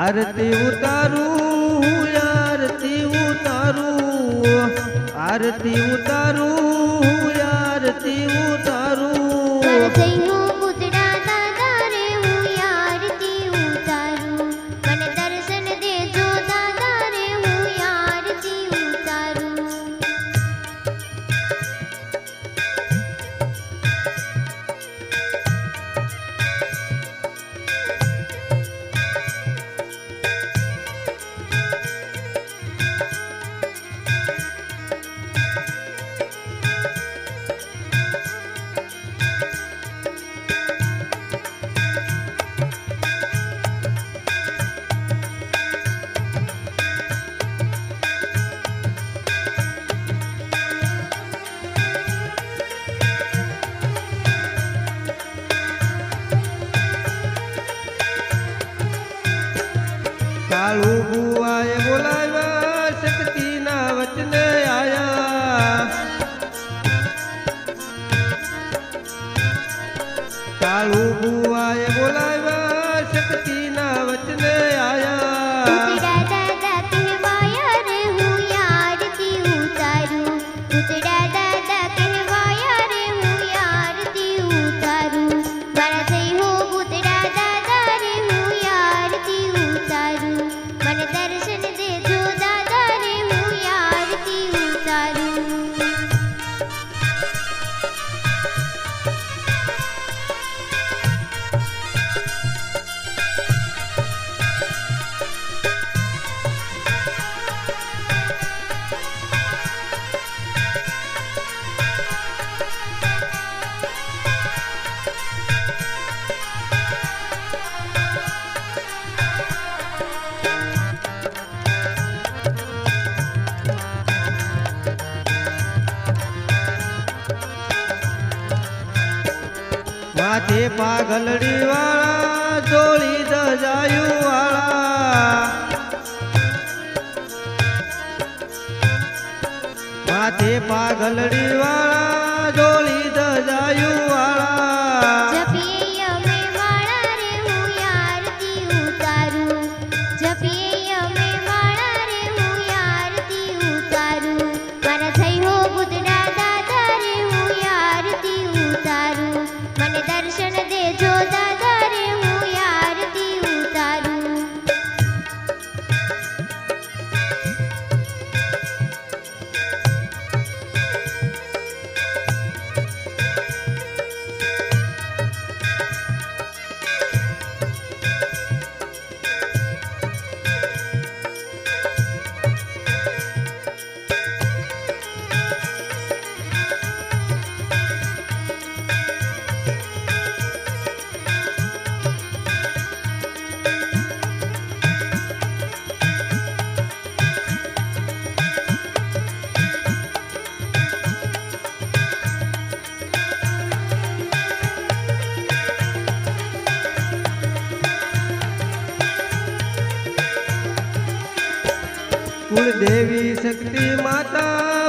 आरती उतारू आरती उतारू आरती उतारू आरती उतारू कालू बुआए बोलावा शक्ति ना वचने आया कालू बुआए बोलावा शक्ति ना वचने आया माथे पागलड़ी वाला जोड़ी दजायु वाला माथे पागलड़ी वाला जोड़ी दजायु वाला कुल देवी शक्ति माता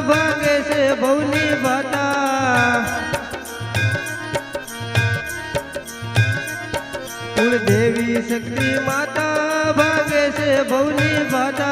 भागे से भवनी भाता कुल देवी शक्ति माता भागे से भवनी भाता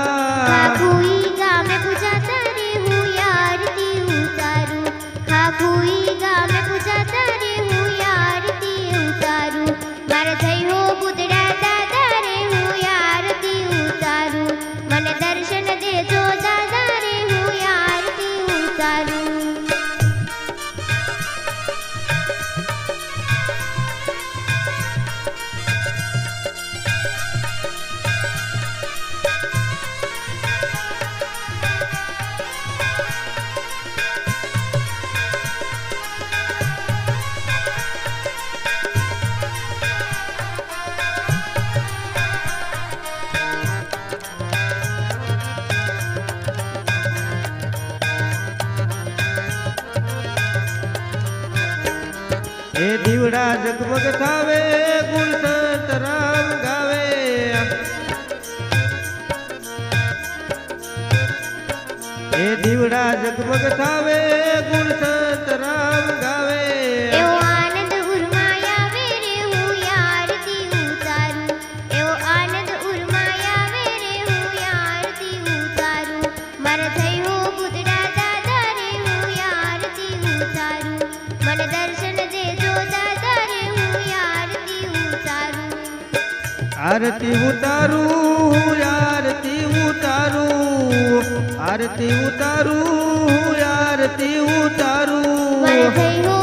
એ દીવડા જગમગ થાવે ગુણ સંત રામ ગાવે એ દીવડા જગમગ થાવે ગુણ સંત રામ ગાવે એવો આનંદ ઉર્માય આવે રે હું આરતી ઉતારું એવો આનંદ ઉર્માય આવે રે હું આરતી ઉતારું મારા થઈ હો બુધડા દાદા રે હું આરતી ઉતારું મને દર્શન દેજો દાદા રે હું આરતી ઉતારું આરતી ઉતારું આરતી ઉતારું આરતી ઉતારું આરતી ઉતારું મારા થઈ હો